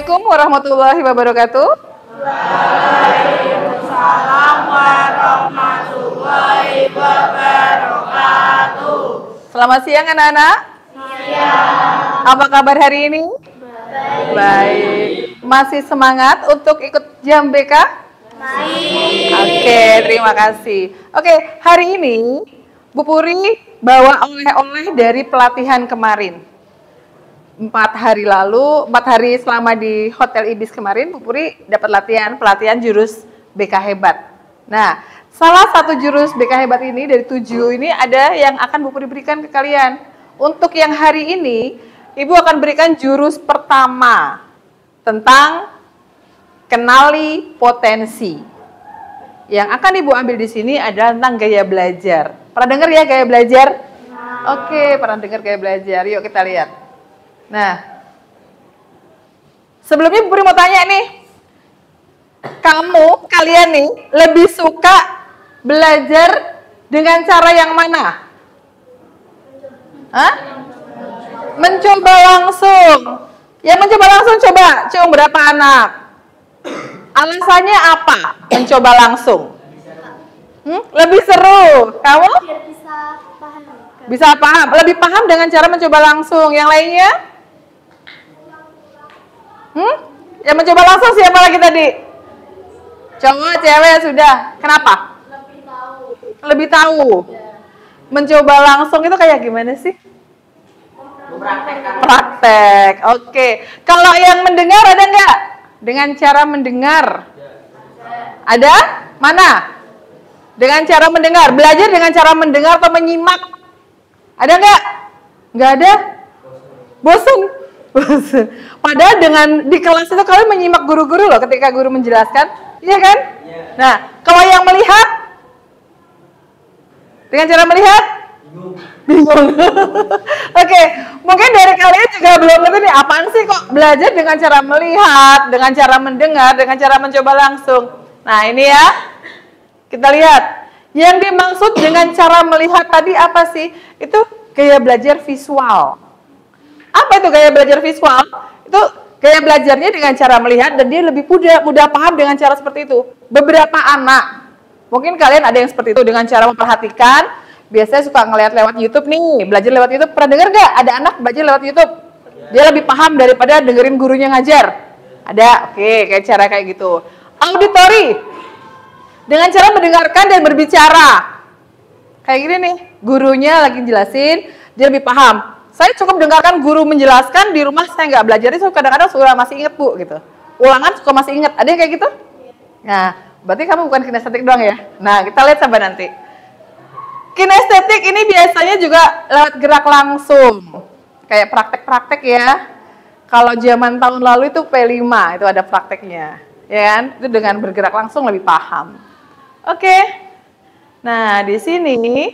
Assalamualaikum warahmatullahi wabarakatuh. Waalaikumsalam warahmatullahi wabarakatuh. Selamat siang anak-anak. Siang. Apa kabar hari ini? Baik. Masih semangat untuk ikut jam BK? Masih. Oke, terima kasih. Oke, hari ini Bu Puri bawa oleh-oleh dari pelatihan kemarin. 4 hari selama di Hotel Ibis kemarin, Bu Puri dapat pelatihan jurus BK Hebat. Nah, salah satu jurus BK Hebat ini dari 7 ini ada yang akan Bu Puri berikan ke kalian. Untuk yang hari ini, Ibu akan berikan jurus pertama tentang kenali potensi. Yang akan Ibu ambil di sini adalah tentang gaya belajar. Pernah dengar ya gaya belajar? Oke, pernah dengar gaya belajar. Yuk kita lihat. Nah, sebelumnya Bu Puri mau tanya nih, kalian nih lebih suka belajar dengan cara yang mana? Hah? Mencoba langsung. Yang mencoba langsung coba berapa anak? Alasannya apa? Mencoba langsung. Lebih seru. Kamu? Bisa paham. Lebih paham dengan cara mencoba langsung. Yang lainnya? Yang mencoba langsung siapa lagi tadi? Cowok, cewek, sudah. Kenapa? Lebih tahu. Mencoba langsung itu kayak gimana sih? Praktek. Oke. Kalau yang mendengar ada nggak? Dengan cara mendengar. Ada? Mana? Dengan cara mendengar. Belajar dengan cara mendengar atau menyimak. Ada nggak? Nggak ada? Bosan? Bosan. Padahal di kelas itu kalian menyimak guru-guru loh ketika guru menjelaskan. Iya kan? Nah, kalau yang melihat? Dengan cara melihat? Bingung. Oke, mungkin dari kalian juga belum ngerti nih, apaan sih kok belajar dengan cara melihat, dengan cara mendengar, dengan cara mencoba langsung. Nah, ini ya. Kita lihat. Yang dimaksud dengan cara melihat tadi apa sih? Itu gaya belajar visual. Apa itu gaya belajar visual? Itu gaya belajarnya dengan cara melihat dan dia lebih mudah paham dengan cara seperti itu. Beberapa anak, mungkin kalian ada yang seperti itu dengan cara memperhatikan. Biasanya suka ngeliat lewat YouTube nih, belajar lewat YouTube. Pernah dengar nggak ada anak belajar lewat YouTube? Dia lebih paham daripada dengerin gurunya ngajar. Ada, oke, kayak cara kayak gitu. Auditory, dengan cara mendengarkan dan berbicara. Kayak gini nih, gurunya lagi jelasin, dia lebih paham. Saya cukup dengarkan guru menjelaskan, di rumah saya nggak belajar, itu kadang-kadang suka masih inget Bu, gitu. Ulangan suka masih inget, ada yang kayak gitu? Nah, berarti kamu bukan kinestetik doang ya? Nah, kita lihat sampai nanti. Kinestetik ini biasanya juga lewat gerak langsung. Kayak praktek-praktek ya. Kalau zaman tahun lalu itu P5, itu ada prakteknya. Ya kan? Itu dengan bergerak langsung lebih paham. Oke. Nah, di sini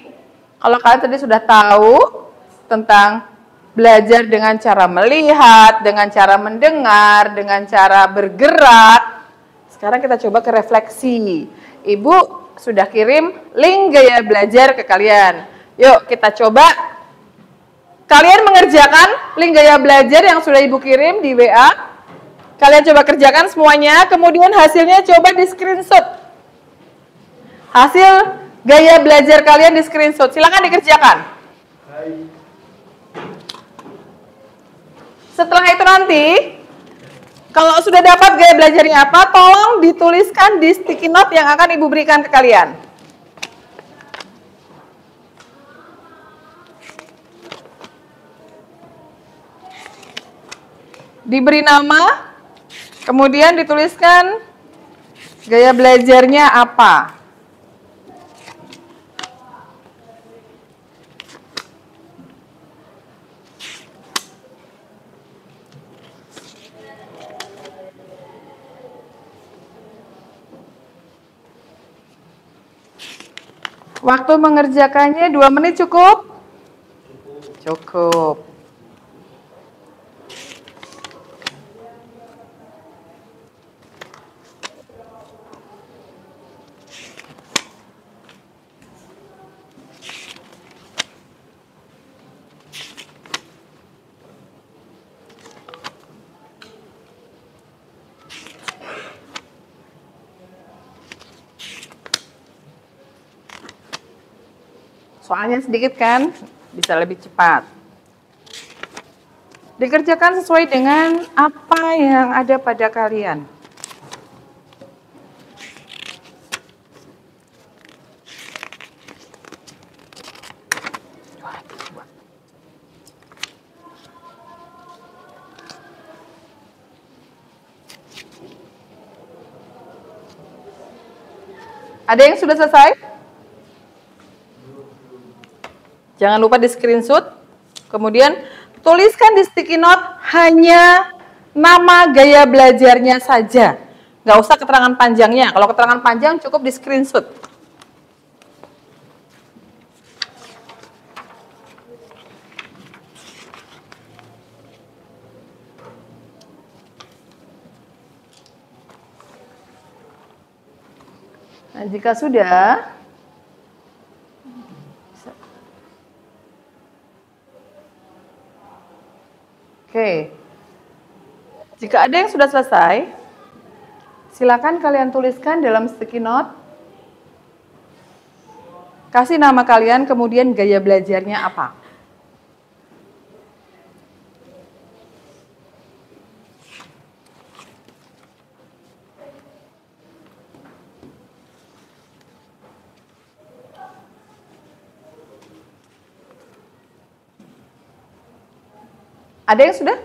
kalau kalian tadi sudah tahu tentang belajar dengan cara melihat, dengan cara mendengar, dengan cara bergerak. Sekarang kita coba ke refleksi. Ibu sudah kirim link gaya belajar ke kalian. Yuk kita coba. Kalian mengerjakan link gaya belajar yang sudah Ibu kirim di WA. Kalian coba kerjakan semuanya, kemudian hasilnya coba di screenshot. Hasil gaya belajar kalian di screenshot. Silakan dikerjakan. Setelah itu nanti, kalau sudah dapat gaya belajarnya apa, tolong dituliskan di sticky note yang akan Ibu berikan ke kalian. Diberi nama, kemudian dituliskan gaya belajarnya apa. Waktu mengerjakannya 2 menit cukup? Cukup. soalnya sedikit kan, bisa lebih cepat. Dikerjakan sesuai dengan apa yang ada pada kalian. Ada yang sudah selesai? Jangan lupa di screenshot. Kemudian tuliskan di sticky note hanya nama gaya belajarnya saja. Nggak usah keterangan panjangnya. Kalau keterangan panjang cukup di screenshot. Nah, jika sudah, oke. Jika ada yang sudah selesai, silakan kalian tuliskan dalam sticky note. Kasih nama kalian, kemudian gaya belajarnya apa. Ada yang sudah?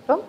Belum?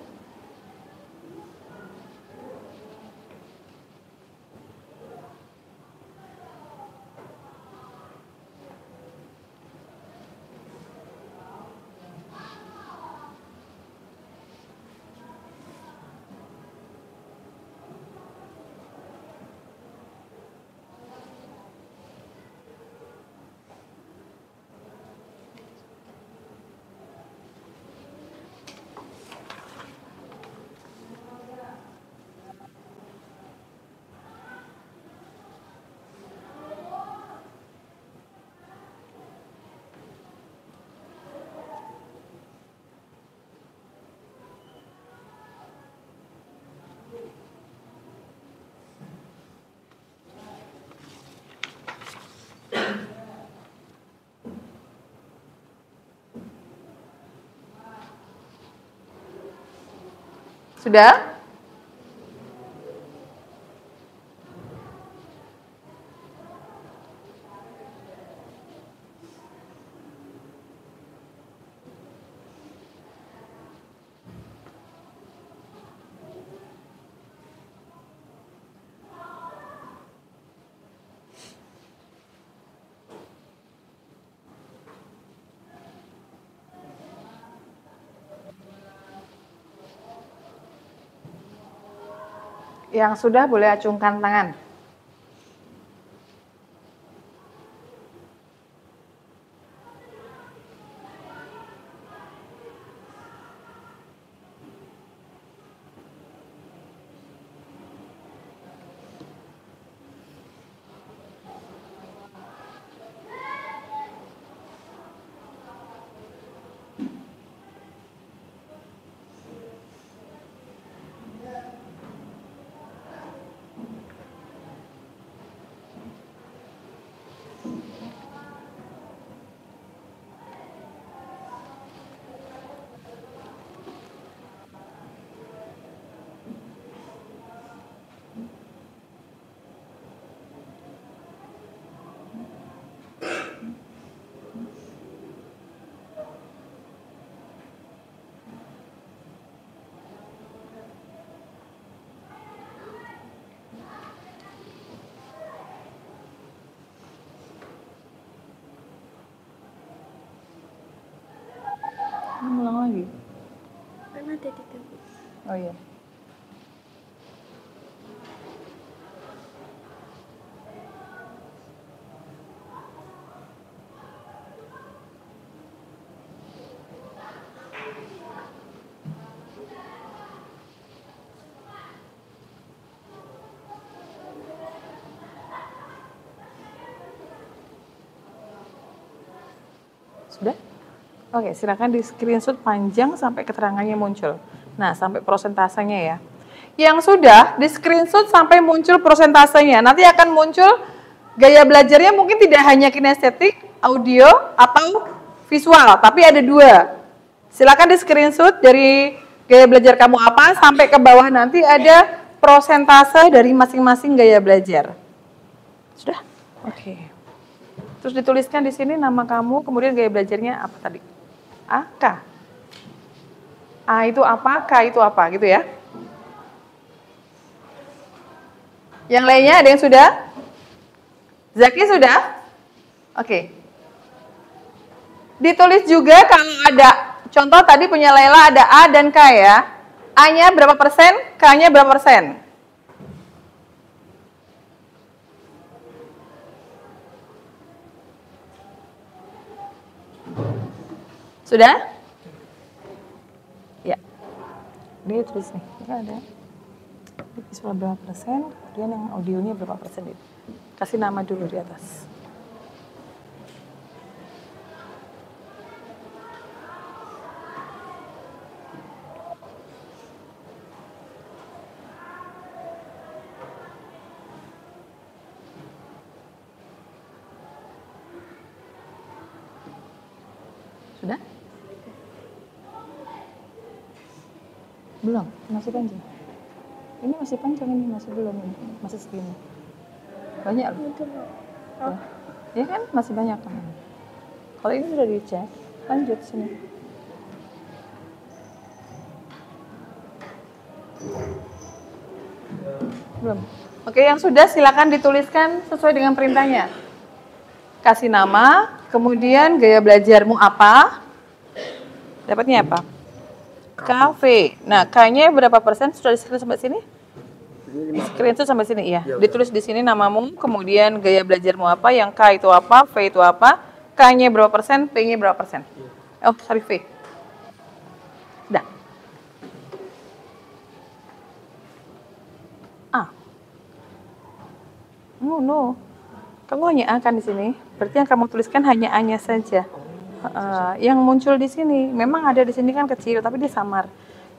Sudah? Yang sudah boleh acungkan tangan. Ulang lagi. Kan ada di tembok. Oh iya. Sudah? Oke, silakan di screenshot panjang sampai keterangannya muncul. Nah, sampai prosentasenya ya. Yang sudah di screenshot sampai muncul prosentasenya. Nanti akan muncul Gaya belajarnya mungkin tidak hanya kinestetik, audio, atau visual, tapi ada 2. Silakan di screenshot dari gaya belajar kamu apa, sampai ke bawah nanti ada prosentase dari masing-masing gaya belajar. Sudah? Oke. Terus dituliskan di sini nama kamu, kemudian gaya belajarnya apa tadi? A, K. A itu apa, K itu apa, gitu ya. Yang lainnya ada yang sudah? Zaki sudah? Oke. Ditulis juga kalau ada, contoh tadi punya Laila ada A dan K ya. A-nya berapa persen, K-nya berapa persen? Sudah? Ya. Dia tulis nih, ini kan ada. Visual berapa persen, kemudian yang audionya berapa persen itu. Kasih nama dulu di atas. Sudah? Belum, masih panjang. Ini masih panjang, ini masih belum, ini masih segini. Banyak loh. Ya. Ya kan masih banyak kan. Kalau ini sudah dicek, lanjut sini. Belum. Oke, yang sudah silakan dituliskan sesuai dengan perintahnya. Kasih nama, kemudian gaya belajarmu apa? Dapatnya apa? Kafe. Nah, K-nya berapa persen? Sudah di-screen sampai sini? Screenshot sampai sini, iya. Ditulis di sini namamu, kemudian gaya belajarmu apa, yang K itu apa, V itu apa, K-nya berapa persen, P-nya berapa persen. Oh, sorry, V. Dah. A. No. Kamu hanya A kan di sini. Berarti yang kamu tuliskan hanya A-nya saja. Yang muncul di sini, memang ada di sini kan kecil, tapi dia samar.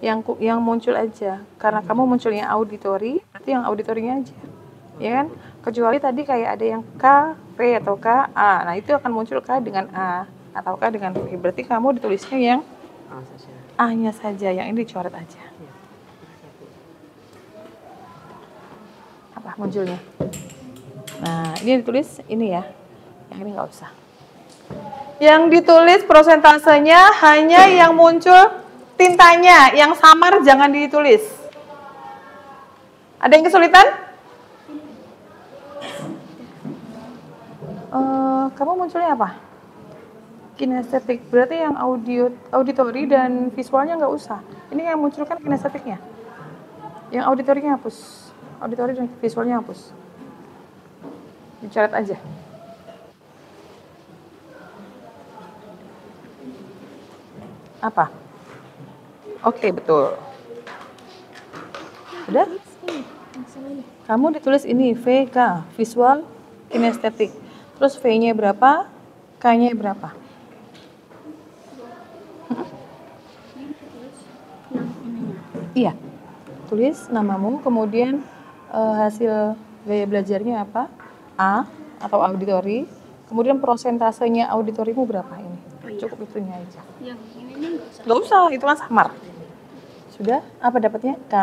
Yang muncul aja, karena kamu munculnya auditori, berarti yang auditorinya aja, ya kan? Kecuali tadi kayak ada yang K, P atau K, A, nah itu akan muncul K dengan A atau K dengan P, berarti kamu ditulisnya yang A-nya saja, yang ini dicoret aja. Apa munculnya? Nah, ini ditulis ini ya, yang ini nggak usah. Yang ditulis prosentasenya hanya yang muncul tintanya, yang samar jangan ditulis. Ada yang kesulitan? Kamu munculnya apa? Kinestetik, berarti yang auditori dan visualnya nggak usah. Ini yang muncul kan kinestetiknya. Yang auditorinya hapus, auditori dan visualnya hapus. Dicoret aja. Apa? Oke, betul. Udah? Kamu ditulis ini, VK, visual kinestetik. Terus V-nya berapa? K-nya berapa? Iya. Tulis namamu, kemudian hasil gaya belajarnya apa? A atau auditori. Kemudian prosentasenya auditorimu berapa ini? Cukup itunya aja. Yang ini Nggak usah, itu kan samar. Sudah? Apa dapatnya? K.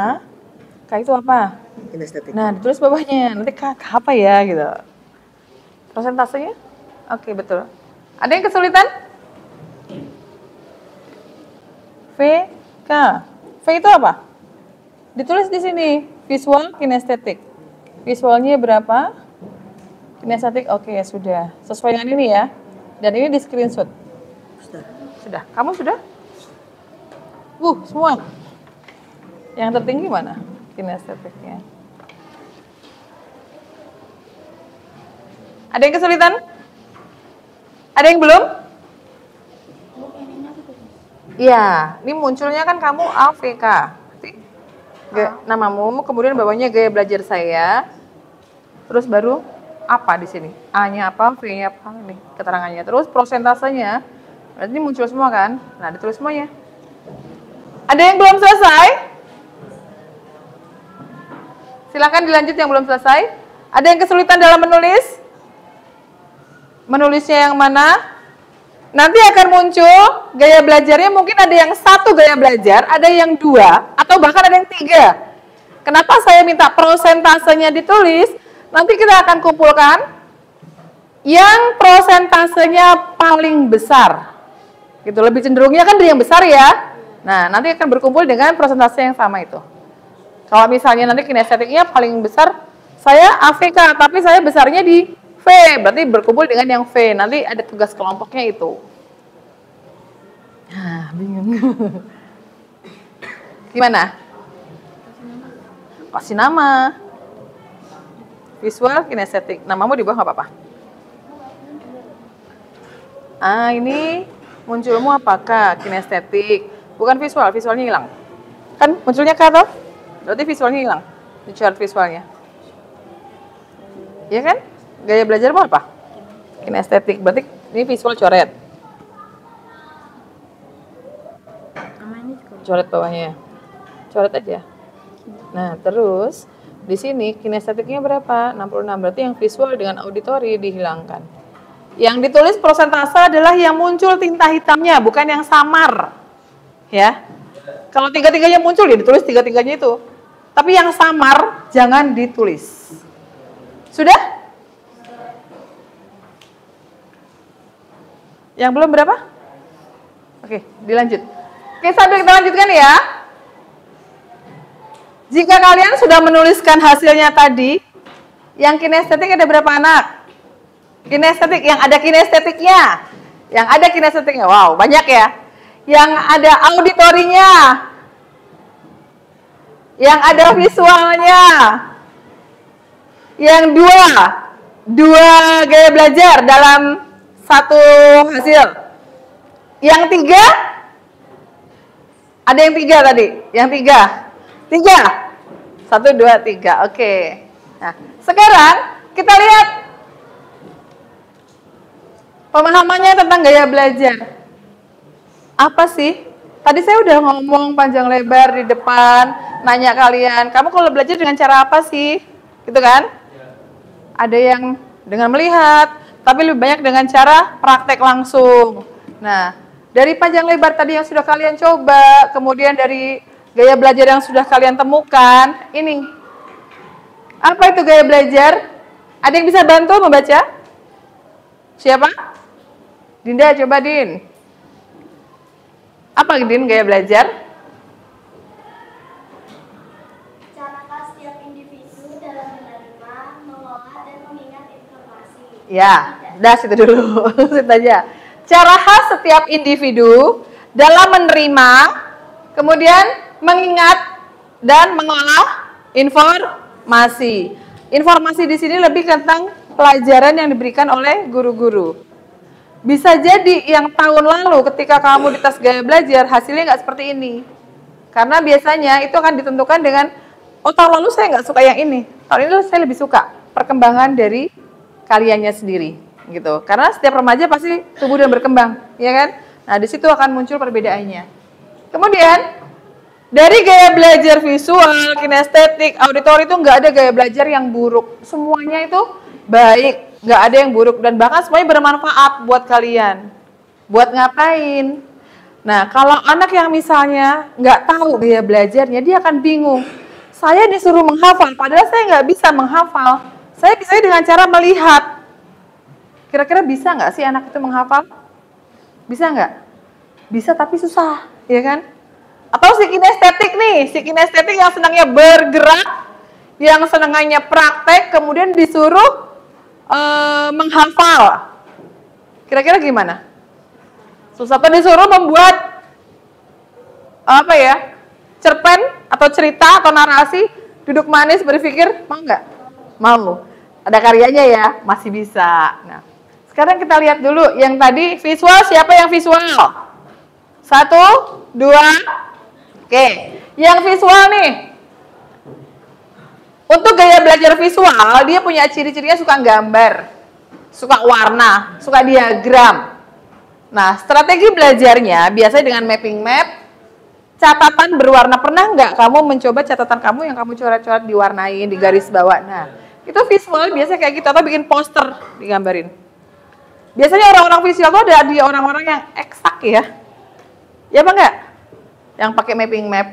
K itu apa? Kinestetik. Nah, ditulis bawahnya. Nanti K apa ya gitu. Prosentasenya? Oke, betul. Ada yang kesulitan? V, K. V itu apa? Ditulis di sini. Visual, kinestetik. Visualnya berapa? Kinestetik, oke ya sudah. Sesuai dengan ini ya. Dan ini di screenshot. Sudah. Kamu sudah? Semua. Yang tertinggi mana? Kinestetiknya. Ada yang kesulitan? Ada yang belum? Iya, ini munculnya kan kamu AVK. Namamu, kemudian bawahnya gaya belajar saya. Terus baru apa di sini? A-nya apa, V-nya apa, nih keterangannya. Terus prosentasenya, berarti ini muncul semua kan? Nah, ditulis semuanya. Ada yang belum selesai? Silakan dilanjut yang belum selesai. Ada yang kesulitan dalam menulis? Menulisnya yang mana? Nanti akan muncul gaya belajarnya, mungkin ada yang 1 gaya belajar, ada yang 2, atau bahkan ada yang 3. Kenapa saya minta prosentasenya ditulis? Nanti kita akan kumpulkan yang prosentasenya paling besar. Gitu, lebih cenderungnya kan dari yang besar ya. Nah, nanti akan berkumpul dengan prosentase yang sama itu. Kalau misalnya nanti kinestetiknya paling besar, saya AVK, tapi saya besarnya di V, berarti berkumpul dengan yang V. Nanti ada tugas kelompoknya itu. Nah, bingung. Gimana? Kasih nama. Visual, kinestetik. Namamu di bawah nggak apa-apa. Ini munculmu apakah? Kinestetik. Bukan visual, visualnya hilang. Kan munculnya K atau? Berarti visualnya hilang. Di chart visualnya. Iya kan? Gaya belajarmu apa? Kinestetik. Berarti ini visual coret. Coret bawahnya. Coret aja. Nah, terus di sini kinestetiknya berapa? 66. Berarti yang visual dengan auditori dihilangkan. Yang ditulis prosentase adalah yang muncul tinta hitamnya, bukan yang samar. Ya. Kalau tiga-tiganya muncul ya ditulis tiga-tiganya itu. Tapi yang samar jangan ditulis. Sudah? Yang belum berapa? Oke, dilanjut. Oke, sambil kita lanjutkan ya. Jika kalian sudah menuliskan hasilnya tadi, yang kinestetik ada berapa anak? Kinestetik, yang ada kinestetiknya. Yang ada kinestetiknya, wow banyak ya. Yang ada auditorinya. Yang ada visualnya. Yang dua gaya belajar dalam satu hasil. Yang 3, ada yang 3 tadi. Yang 3. 1, 2, 3. Oke. Nah, sekarang kita lihat pemahamannya tentang gaya belajar. Apa sih? Tadi saya udah ngomong panjang lebar di depan, nanya kalian, kamu kalau belajar dengan cara apa sih? Gitu kan? Ada yang dengan melihat, tapi lebih banyak dengan cara praktek langsung. Nah, dari panjang lebar tadi yang sudah kalian coba, kemudian dari gaya belajar yang sudah kalian temukan, ini. Apa itu gaya belajar? Ada yang bisa bantu membaca? Siapa? Dinda, coba Din. Apa Din gaya belajar? Cara setiap individu dalam menerima, mengolah, dan mengingat informasi. Ya, dah situ dulu. Situ aja. Cara khas setiap individu dalam menerima, kemudian mengingat dan mengolah informasi. Informasi di sini lebih tentang pelajaran yang diberikan oleh guru-guru. Bisa jadi yang tahun lalu ketika kamu di tes gaya belajar hasilnya nggak seperti ini. Karena biasanya itu akan ditentukan dengan, oh tahun lalu saya nggak suka yang ini, tahun ini saya lebih suka. Perkembangan dari kaliannya sendiri, gitu. Karena setiap remaja pasti tumbuh dan berkembang, ya kan? Nah di situ akan muncul perbedaannya. Kemudian dari gaya belajar visual, kinestetik, auditori itu nggak ada gaya belajar yang buruk. Semuanya itu baik. Nggak ada yang buruk dan bahkan semuanya bermanfaat buat kalian. Buat ngapain? Nah, kalau anak yang misalnya nggak tahu gaya belajarnya, dia akan bingung. Saya disuruh menghafal, padahal saya nggak bisa menghafal. Saya bisa dengan cara melihat. Kira-kira bisa nggak sih anak itu menghafal? Bisa nggak? Bisa tapi susah, ya kan? Atau si kinestetik nih, si kinestetik yang senangnya bergerak, yang senangnya praktek, kemudian disuruh menghafal. Kira-kira gimana? Susah tuh disuruh membuat apa ya? Cerpen atau cerita atau narasi, duduk manis berpikir, mau nggak? Mau. Ada karyanya ya, masih bisa. Nah, sekarang kita lihat dulu yang tadi visual, siapa yang visual? 1, 2. Oke, yang visual nih. Untuk gaya belajar visual, dia punya ciri-cirinya suka gambar, suka warna, suka diagram. Nah, strategi belajarnya biasanya dengan mapping map, catatan berwarna. Pernah nggak kamu mencoba catatan kamu yang kamu coret-coret diwarnain, di garis bawah? Nah, itu visual biasanya kayak gitu, atau bikin poster digambarin. Biasanya orang-orang visual tuh ada di orang-orang yang eksak ya. Ya apa enggak? Yang pakai mapping map.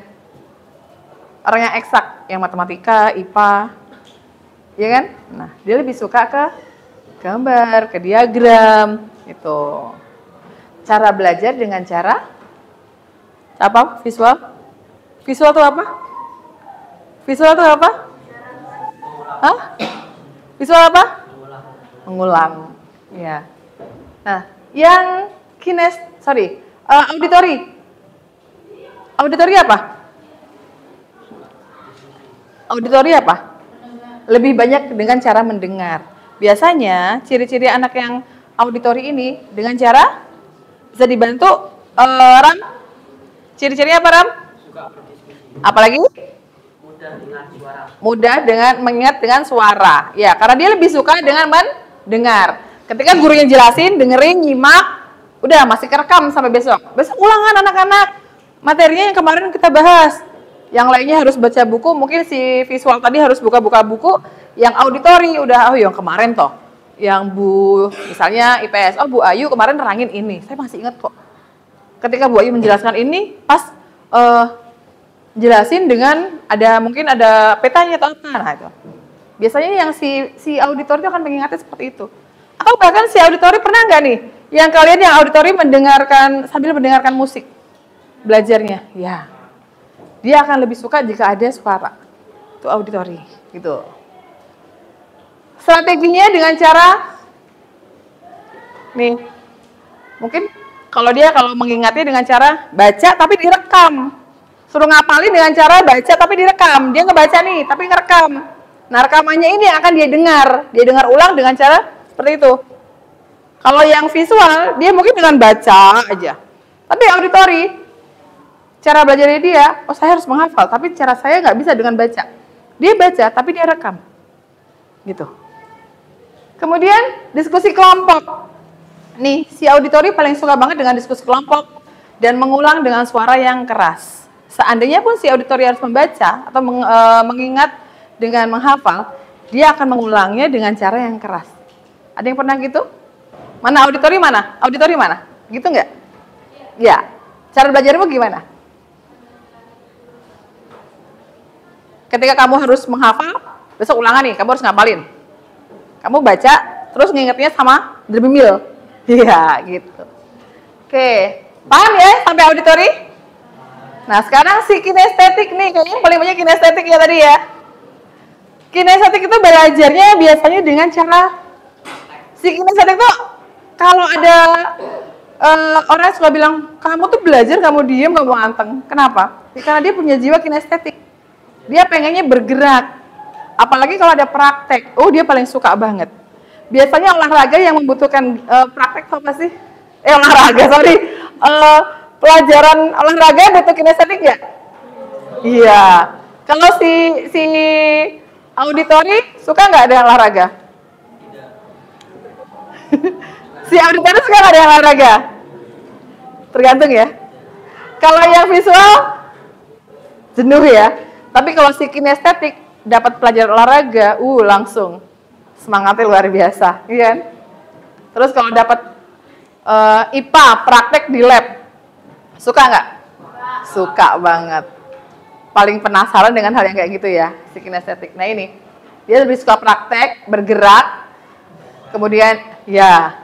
Orang yang eksak, yang matematika, IPA. Ya kan? Nah, dia lebih suka ke gambar, ke diagram, itu. Cara belajar dengan cara apa? Visual? Visual itu apa? Visual itu apa? Hah? Visual apa? Mengulang. Ya. Nah, yang auditory. Auditory apa? Auditory apa? Lebih banyak dengan cara mendengar. Biasanya ciri-ciri anak yang auditory ini dengan cara bisa dibantu Ram. Ciri-cirinya apa, Ram? Apalagi? Mudah dengan mengingat dengan suara. Ya, karena dia lebih suka dengan mendengar. Ketika gurunya jelasin, dengerin, nyimak, udah masih kerekam sampai besok. Besok ulangan anak-anak. Materinya yang kemarin kita bahas. Yang lainnya harus baca buku, mungkin si visual tadi harus buka-buka buku. Yang auditori udah, yang kemarin toh. Yang Bu, misalnya IPS, Bu Ayu kemarin nerangin ini. Saya masih ingat kok. Ketika Bu Ayu menjelaskan ini, pas jelasin dengan mungkin ada petanya atau apa. Nah itu. Biasanya yang si auditori itu akan mengingatnya seperti itu. Atau bahkan si auditori pernah nggak nih? Yang kalian yang auditori sambil mendengarkan musik belajarnya, ya. Dia akan lebih suka jika ada suara. Itu auditori, gitu. Strateginya dengan cara nih. Mungkin kalau mengingatnya dengan cara baca tapi direkam. Suruh ngapalin dengan cara baca tapi direkam. Dia ngebaca nih, tapi ngerekam. Nah, rekamannya ini akan dia dengar ulang dengan cara seperti itu. Kalau yang visual, dia mungkin dengan baca aja. Tapi auditori, cara belajarnya dia, saya harus menghafal, tapi cara saya nggak bisa dengan baca. Dia baca, tapi dia rekam. Gitu. Kemudian, diskusi kelompok. Nih, si auditori paling suka banget dengan diskusi kelompok dan mengulang dengan suara yang keras. Seandainya pun si auditori harus membaca atau mengingat dengan menghafal, dia akan mengulangnya dengan cara yang keras. Ada yang pernah gitu? Mana auditori mana? Auditori mana? Gitu nggak? Ya. Cara belajarmu gimana? Ketika kamu harus menghafal, besok ulangan nih, kamu harus ngapalin. Kamu baca, terus ngingetnya sama Dremimil. Iya, gitu. Oke, paham ya sampai auditori? Nah, sekarang si kinestetik nih, kayaknya paling banyak kinestetik ya tadi ya. Kinestetik itu belajarnya biasanya dengan cara, si kinestetik tuh kalau ada orang yang suka bilang, kamu tuh belajar, kamu diem, kamu anteng. Kenapa? Ya, karena dia punya jiwa kinestetik. Dia pengennya bergerak. Apalagi kalau ada praktek. Oh, dia paling suka banget. Biasanya olahraga yang membutuhkan praktek apa sih? Pelajaran olahraga butuh kinestetik nggak? Iya. Kalau si auditori suka nggak ada olahraga? Si auditori suka nggak ada olahraga? Tergantung ya. Kalau yang visual jenuh ya. Tapi kalau si kinestetik dapat pelajaran olahraga, langsung semangatnya luar biasa, iya kan? Terus kalau dapat IPA praktek di lab, suka nggak? Suka banget. Paling penasaran dengan hal yang kayak gitu ya, si kinestetik. Nah ini, dia lebih suka praktek, bergerak, kemudian ya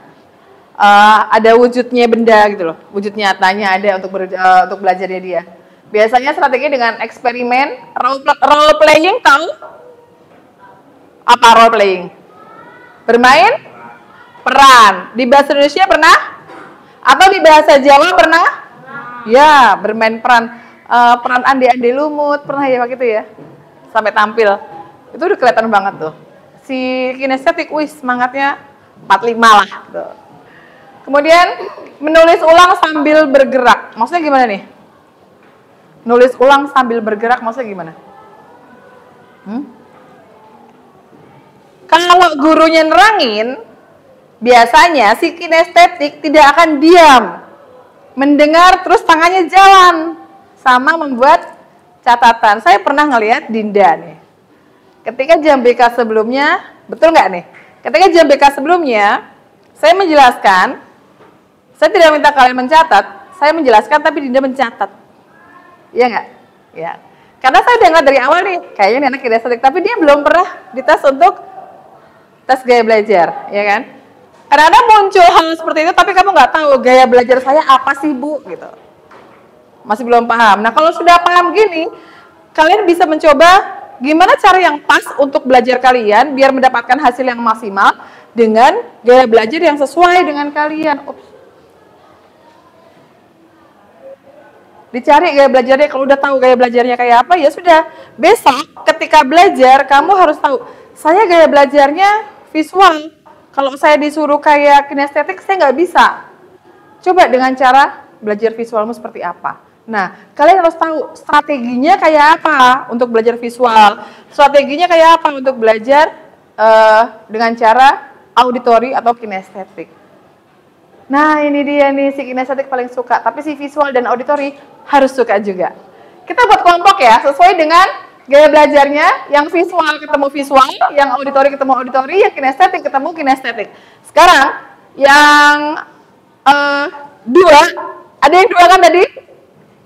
ada wujudnya benda gitu loh, wujud nyatanya ada untuk belajarnya dia. Biasanya strategi dengan eksperimen, role playing, tahu? Apa role playing? Bermain peran. Di bahasa Indonesia pernah? Atau di bahasa Jawa pernah? Ya, bermain peran. Peran ande-ande lumut, pernah ya begitu ya? Sampai tampil. Itu udah kelihatan banget tuh. Si kinestetik, semangatnya 45 lah. Tuh. Kemudian, menulis ulang sambil bergerak. Maksudnya gimana nih? Nulis ulang sambil bergerak, maksudnya gimana? Kalau gurunya nerangin, biasanya si kinestetik tidak akan diam. Mendengar terus tangannya jalan. Sama membuat catatan. Saya pernah ngelihat Dinda nih. Ketika jam BK sebelumnya, betul nggak nih? Ketika jam BK sebelumnya, Saya menjelaskan, saya tidak minta kalian mencatat, saya menjelaskan tapi Dinda mencatat. Iya nggak? Ya. Karena saya dengar dari awal nih, kayaknya ini anak kinestetik, tapi dia belum pernah dites untuk tes gaya belajar, ya kan? Kadang-kadang muncul hal seperti itu, tapi kamu nggak tahu gaya belajar saya apa sih, Bu, gitu. Masih belum paham. Nah, kalau sudah paham gini, kalian bisa mencoba gimana cara yang pas untuk belajar kalian biar mendapatkan hasil yang maksimal dengan gaya belajar yang sesuai dengan kalian. Dicari gaya belajarnya, kalau udah tahu gaya belajarnya kayak apa, ya sudah. Besok ketika belajar, kamu harus tahu, saya gaya belajarnya visual. Kalau saya disuruh kayak kinestetik, saya nggak bisa. Coba dengan cara belajar visualmu seperti apa. Nah, kalian harus tahu strateginya kayak apa untuk belajar visual. Strateginya kayak apa untuk belajar dengan cara auditori atau kinestetik. Nah, ini dia nih, si kinestetik paling suka. Tapi si visual dan auditori harus suka juga. Kita buat kelompok ya, sesuai dengan gaya belajarnya. Yang visual ketemu visual, yang auditori ketemu auditori, yang kinestetik ketemu kinestetik. Sekarang, yang dua, ada yang dua kan tadi?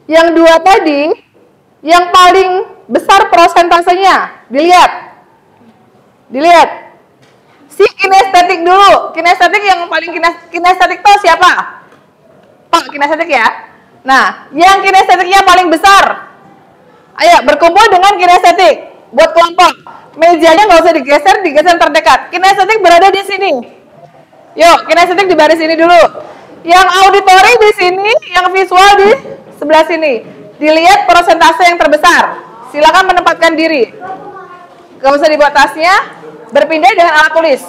Yang dua tadi, yang paling besar prosentasenya, dilihat. Si kinestetik dulu, kinestetik yang paling kinestetik tuh siapa? Pak, kinestetik ya. Nah, yang kinestetiknya paling besar, ayo berkumpul dengan kinestetik, buat kelompok. Mejanya nggak usah digeser, digeser terdekat. Kinestetik berada di sini. Yuk, kinestetik di baris ini dulu. Yang auditori di sini, yang visual di sebelah sini. Dilihat persentase yang terbesar. Silakan menempatkan diri. Gak usah dibuat tasnya. Berpindah dengan alat tulis.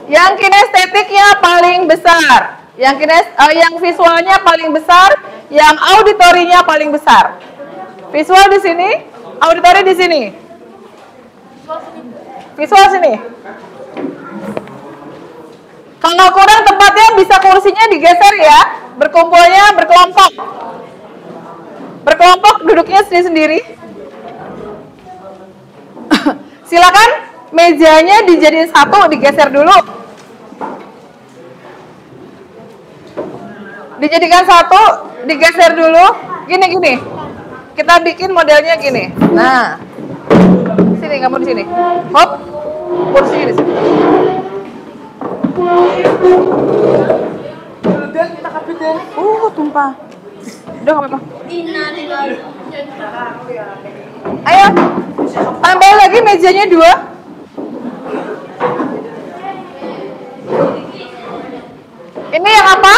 Yang kinestetiknya paling besar, yang visualnya paling besar, yang auditorinya paling besar. Visual di sini, auditori di sini. Visual sini. Kalau kurang tempatnya bisa kursinya digeser ya. Berkumpulnya berkelompok. Berkelompok duduknya sendiri-sendiri. Silakan mejanya dijadiin satu, digeser dulu. Dijadikan satu, digeser dulu. Gini. Kita bikin modelnya gini. Nah, sini, kamu di sini. Hop, kursinya di sini. Tumpah. Udah nggak apa-apa. Ayo, tambah lagi mejanya 2. Ini yang apa?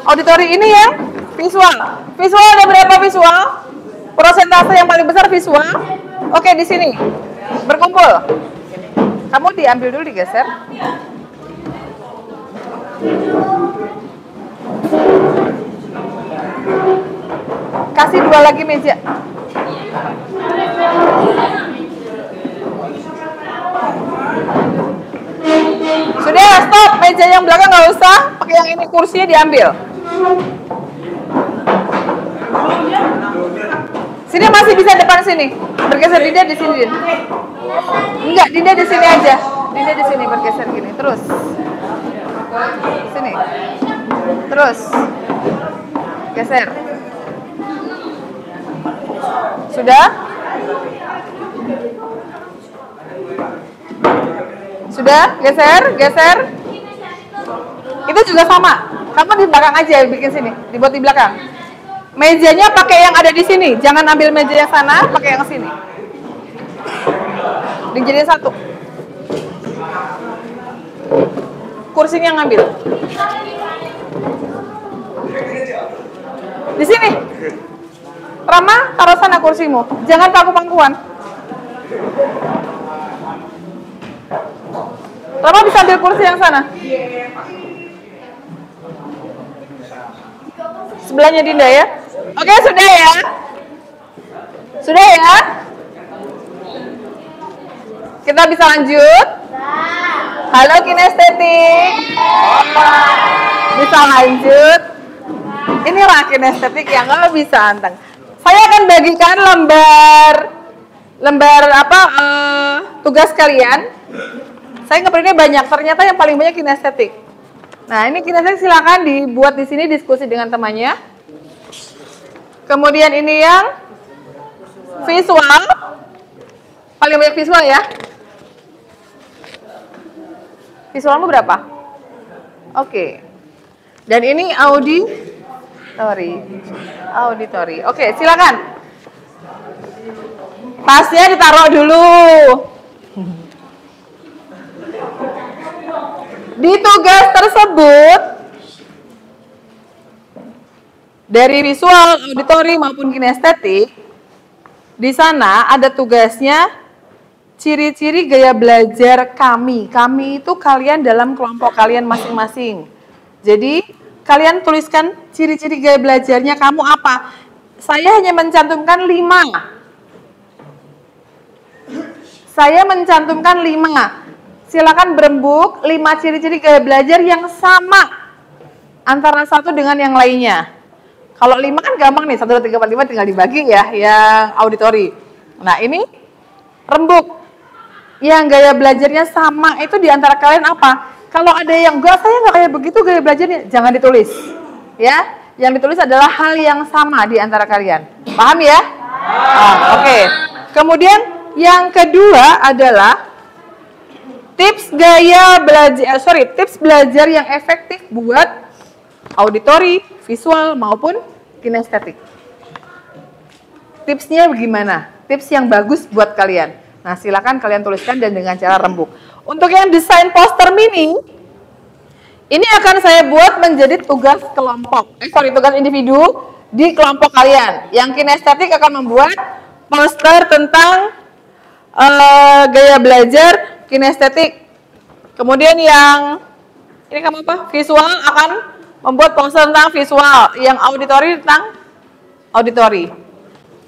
Auditori, ini yang visual. Visual ada berapa visual? Persentase yang paling besar visual. Oke, di sini. Berkumpul. Kamu diambil dulu, digeser. Kasih 2 lagi meja. Sudah, stop. Meja yang belakang nggak usah. Pakai yang ini, kursinya diambil. Sini masih bisa depan sini. Bergeser Dinda di sini. Enggak, Dinda di sini aja. Dinda di sini bergeser gini. Terus. Sini. Terus. Geser. Sudah? Sudah? Geser. Itu juga sama. Kamu di belakang aja bikin sini, dibuat di belakang. Mejanya pakai yang ada di sini, jangan ambil meja yang sana, pakai yang sini. Dijadiin satu. Kursinya ngambil. Di sini. Rama, taruh sana kursimu. Jangan pangku-pangkuan. Rama bisa ambil kursi yang sana. Sebelahnya Dinda ya. Oke, sudah ya. Sudah ya. Kita bisa lanjut. Halo kinestetik. Bisa lanjut. Inilah kinestetik yang nggak bisa anteng. Saya akan bagikan lembar tugas kalian. Saya ngeprintnya banyak, ternyata yang paling banyak kinestetik. Nah, ini kinestetik silakan dibuat di sini, diskusi dengan temannya. Kemudian ini yang visual. Paling banyak visual ya. Visualmu berapa? Oke. Dan ini auditori. Oke, silakan. Tasnya ditaruh dulu. Di tugas tersebut, dari visual, auditori maupun kinestetik, di sana ada tugasnya ciri-ciri gaya belajar kami. Kami itu kalian dalam kelompok kalian masing-masing. Jadi, kalian tuliskan ciri-ciri gaya belajarnya kamu apa. Saya hanya mencantumkan 5. Saya mencantumkan 5. Silakan berembuk 5 ciri-ciri gaya belajar yang sama antara satu dengan yang lainnya. Kalau 5 kan gampang nih, 1, 2, 3, 4, 5 tinggal dibagi ya, yang auditori. Nah, ini rembuk. Yang gaya belajarnya sama itu di antara kalian apa? Kalau ada yang enggak, saya nggak kayak begitu gaya belajarnya, jangan ditulis. Ya, yang ditulis adalah hal yang sama di antara kalian. Paham ya? Oke. Kemudian yang kedua adalah tips belajar yang efektif buat auditori, visual maupun kinestetik. Tipsnya bagaimana? Tips yang bagus buat kalian. Nah, silakan kalian tuliskan dan dengan cara rembuk. Untuk yang desain poster mini, ini akan saya buat menjadi tugas kelompok. Tugas individu di kelompok kalian. Yang kinestetik akan membuat poster tentang gaya belajar kinestetik. Kemudian yang ini kamu apa? Visual akan membuat poster tentang visual. Yang auditori tentang auditori.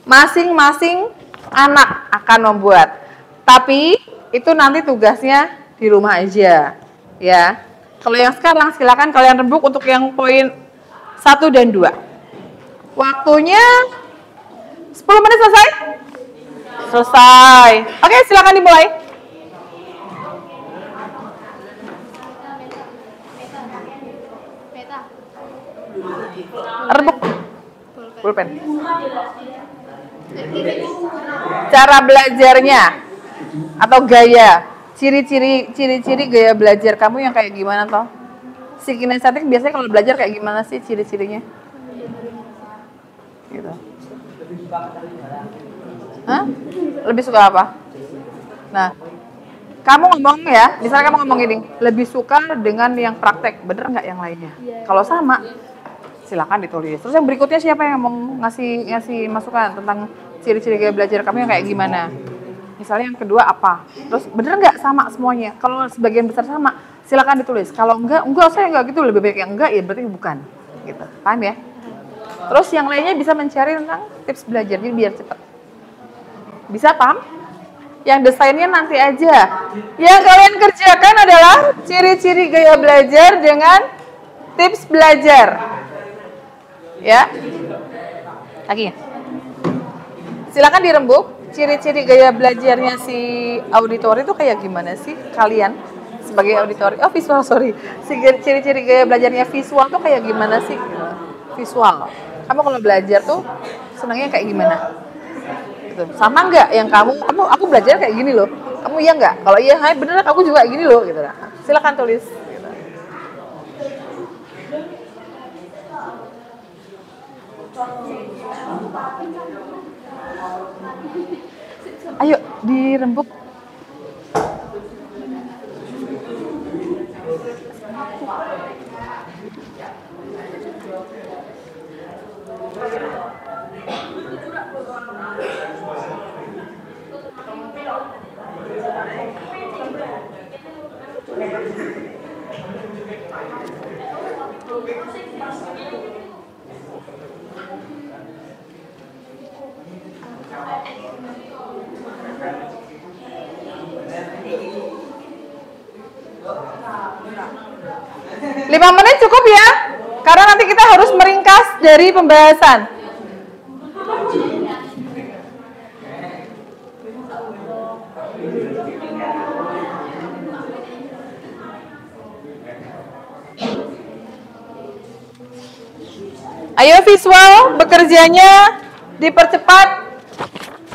Masing-masing anak akan membuat. Tapi itu nanti tugasnya di rumah aja, ya. Kalau yang sekarang silakan kalian rembuk untuk yang poin 1 dan 2. Waktunya 10 menit selesai? Selesai. Oke, silakan dimulai. Rembuk. Pulpen. Cara belajarnya atau gaya, ciri-ciri gaya belajar kamu yang kayak gimana toh? Si kinestetik biasanya kalau belajar kayak gimana sih ciri-cirinya? Gitu. Hah? Lebih suka apa? Nah, kamu ngomong ya, misalnya kamu ngomong gini, lebih suka dengan yang praktek, bener nggak yang lainnya? Kalau sama, silakan ditulis. Terus yang berikutnya siapa yang mau ngasih masukan tentang ciri-ciri gaya belajar kamu yang kayak gimana? Misalnya yang kedua apa? Terus bener nggak sama semuanya? Kalau sebagian besar sama, silakan ditulis. Kalau enggak saya enggak gitu, lebih baik yang enggak ya berarti bukan. Gitu. Paham ya? Terus yang lainnya bisa mencari tentang tips belajar jadi biar cepat. Bisa paham? Yang desainnya nanti aja. Yang kalian kerjakan adalah ciri-ciri gaya belajar dengan tips belajar. Ya. Lagi ya. Silakan dirembuk. Ciri-ciri gaya belajarnya si auditori itu kayak gimana sih kalian sebagai auditori? Oh visual, sorry. Ciri-ciri gaya belajarnya visual tuh kayak gimana sih? Visual. Kamu kalau belajar tuh senangnya kayak gimana? Gitu. Sama nggak yang aku belajar kayak gini loh. Kamu iya nggak? Kalau iya, hai bener aku juga gini loh. Gitu. Silakan tulis. Gitu. Ayo dirembuk. Lima menit cukup ya, karena nanti kita harus meringkas dari pembahasan. Ayo visual, bekerjanya dipercepat.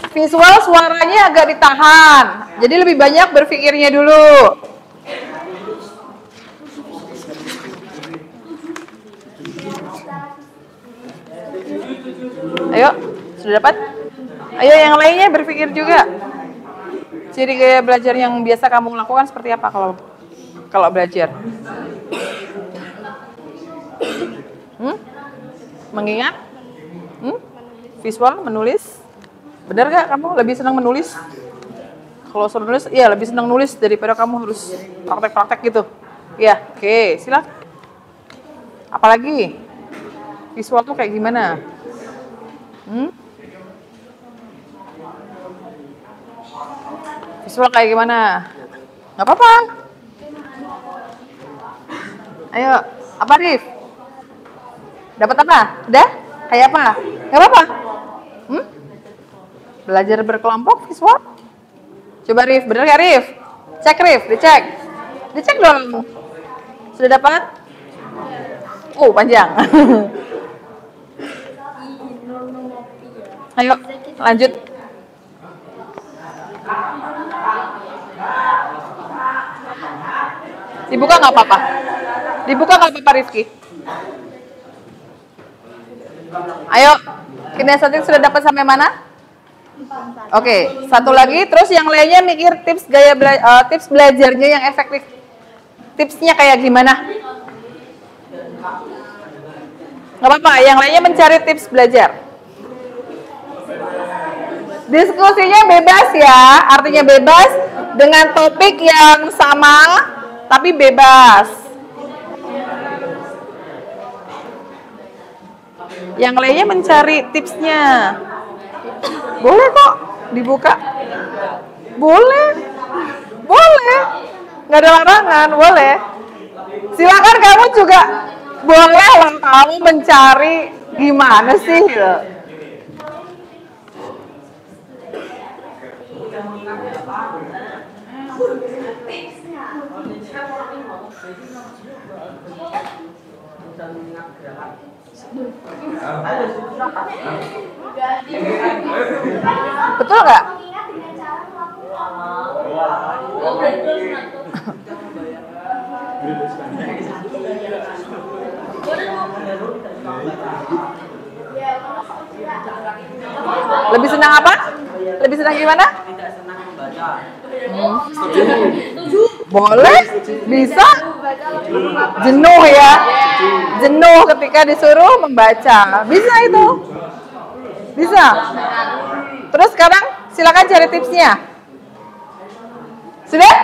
Visual suaranya agak ditahan. Jadi lebih banyak berpikirnya dulu. Ayo, sudah dapat? Ayo yang lainnya berpikir juga. Ciri gaya belajar yang biasa kamu lakukan seperti apa kalau belajar? Mengingat? Visual, menulis? Benar gak kamu lebih senang menulis? Kalau suruh nulis, iya lebih senang nulis daripada kamu harus praktek-praktek gitu. Ya, oke, silakan. Apalagi? Visual tuh kayak gimana? Visual kayak gimana? Gak apa-apa. Ayo, apa Rif? Dapat apa? Udah? Kayak apa? Gak apa-apa. Belajar berkelompok visual? Coba Rif, bener gak Rif? Cek Rif, dicek. Dicek dong. Sudah dapat? Oh, panjang. Ayo, lanjut. Dibuka nggak apa-apa? Dibuka nggak apa-apa Rifki? Ayo, kinestetik sudah dapat sampai mana? Oke, satu lagi. Terus yang lainnya mikir tips tips belajarnya yang efektif. Tipsnya kayak gimana? Nggak apa-apa. Yang lainnya mencari tips belajar. Diskusinya bebas ya, artinya bebas dengan topik yang sama, tapi bebas. Yang lainnya mencari tipsnya. Boleh kok dibuka. Boleh. Boleh. Nggak ada larangan, boleh. Silakan kamu juga boleh lah kamu mencari gimana sih. Betul nggak? Lebih senang apa? Lebih senang gimana? Boleh, bisa. Jenuh ya, jenuh ketika disuruh membaca. Bisa itu, bisa. Terus sekarang silakan cari tipsnya. Sudah?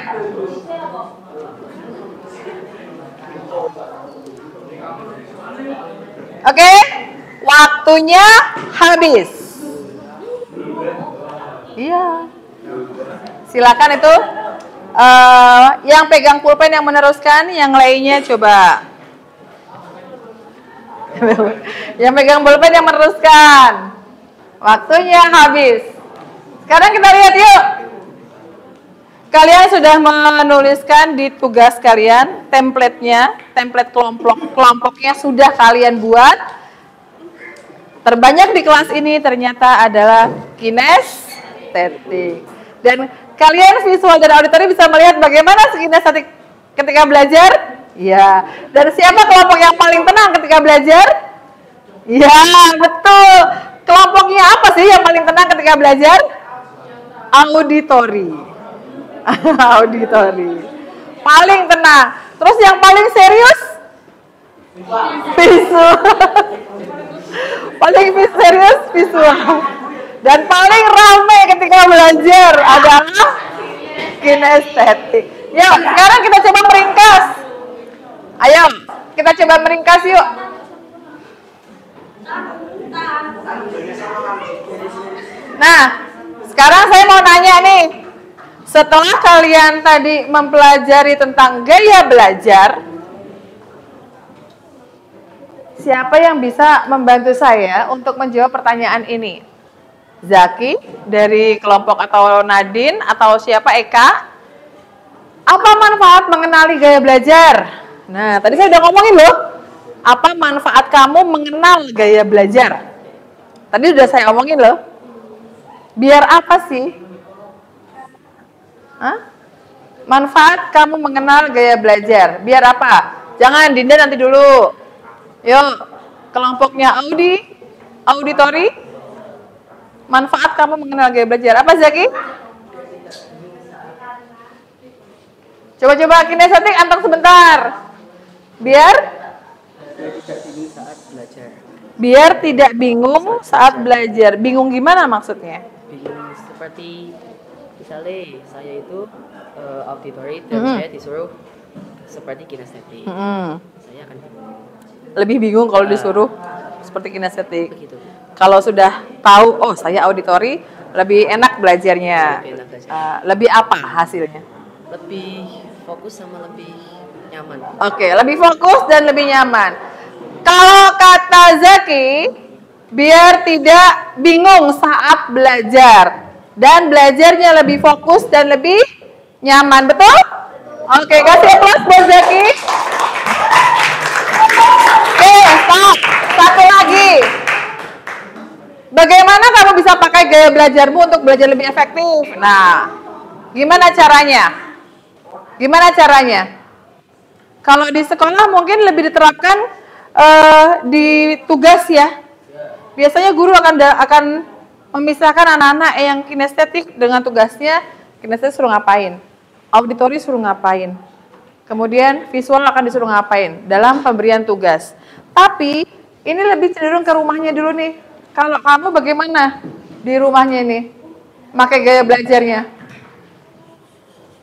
Oke, waktunya habis. Iya. Silakan itu. Yang pegang pulpen yang meneruskan, yang lainnya coba. Yang pegang pulpen yang meneruskan. Waktunya habis. Sekarang kita lihat yuk. Kalian sudah menuliskan di tugas kalian template-nya, template kelompoknya sudah kalian buat. Terbanyak di kelas ini ternyata adalah kinestetik. Dan kalian visual dan auditori bisa melihat bagaimana kinestetik ketika belajar? Ya. Dan siapa kelompok yang paling tenang ketika belajar? Ya, betul. Kelompoknya apa sih yang paling tenang ketika belajar? Auditori. Auditori. Paling tenang. Terus yang paling serius? Visual. Paling serius visual. Dan paling ramai ketika belajar adalah kinestetik. Yuk, sekarang kita coba meringkas. Ayo, kita coba meringkas yuk. Nah, sekarang saya mau nanya nih. Setelah kalian tadi mempelajari tentang gaya belajar, siapa yang bisa membantu saya untuk menjawab pertanyaan ini? Zaki dari kelompok atau Nadine atau siapa Eka? Apa manfaat mengenali gaya belajar? Nah, tadi saya udah ngomongin loh. Apa manfaat kamu mengenal gaya belajar? Tadi udah saya omongin loh. Biar apa sih? Hah? Manfaat kamu mengenal gaya belajar. Biar apa? Jangan Dinda nanti dulu. Yuk, kelompoknya auditori. Manfaat kamu mengenal gaya belajar. Apa Zaki? Coba-coba kinestetik anteng sebentar. Biar tidak bingung saat belajar. Biar tidak bingung saat belajar. Bingung gimana maksudnya? Bingung seperti misalnya saya itu auditori dan saya disuruh seperti kinestetik. Saya akan bingung. Lebih bingung kalau disuruh seperti kinestetik. Begitu. Kalau sudah tahu, oh saya auditori, lebih enak belajarnya. Lebih enak belajar. Lebih apa hasilnya? Lebih fokus sama lebih nyaman. Oke, lebih fokus dan lebih nyaman. Kalau kata Zaki, biar tidak bingung saat belajar dan belajarnya lebih fokus dan lebih nyaman, betul? Oke, kasih aplaus buat Zaki. Oke, stop. Satu lagi. Bagaimana kamu bisa pakai gaya belajarmu untuk belajar lebih efektif? Nah, gimana caranya? Gimana caranya? Kalau di sekolah mungkin lebih diterapkan di tugas ya. Biasanya guru akan memisahkan anak-anak yang kinestetik dengan tugasnya. Kinestetik suruh ngapain? Auditori suruh ngapain? Kemudian visual akan disuruh ngapain dalam pemberian tugas. Tapi ini lebih cenderung ke rumahnya dulu nih. Kalau kamu bagaimana di rumahnya nih? Pakai gaya belajarnya.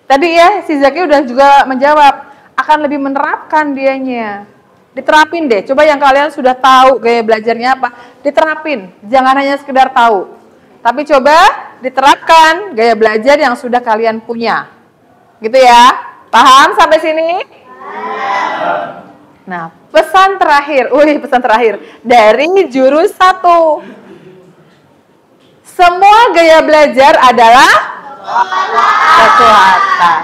Tadi ya, si Zaki udah juga menjawab, akan lebih menerapkan dianya. Diterapin deh, coba yang kalian sudah tahu gaya belajarnya apa, diterapin. Jangan hanya sekedar tahu, tapi coba diterapkan gaya belajar yang sudah kalian punya. Gitu ya, paham sampai sini? Nah, pesan terakhir dari jurus 1. Semua gaya belajar adalah kekuatan.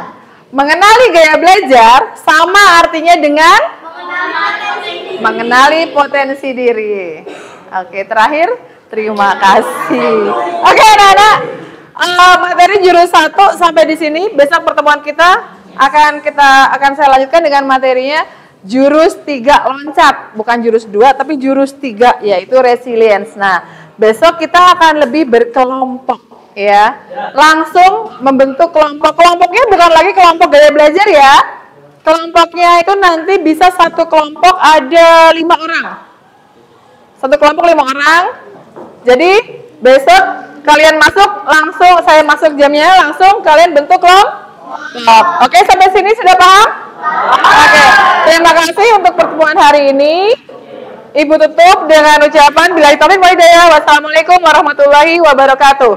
Mengenali gaya belajar sama artinya dengan mengenali potensi diri. Oke, terakhir, terima kasih. Oke, anak-anak, materi jurus 1 sampai di sini. Besok pertemuan kita akan saya lanjutkan dengan materinya jurus 3 loncat, bukan jurus 2 tapi jurus 3 yaitu resilience. Nah, besok kita akan lebih berkelompok. Ya, langsung membentuk kelompok. Kelompoknya bukan lagi kelompok gaya belajar ya. Kelompoknya itu nanti bisa satu kelompok ada 5 orang. Satu kelompok 5 orang. Jadi besok kalian masuk langsung, saya masuk jamnya langsung kalian bentuk kelompok. Oke, sampai sini sudah paham? Oke, terima kasih untuk pertemuan hari ini. Ibu tutup dengan ucapan billahi taufiq wal hidayah. Wassalamualaikum warahmatullahi wabarakatuh.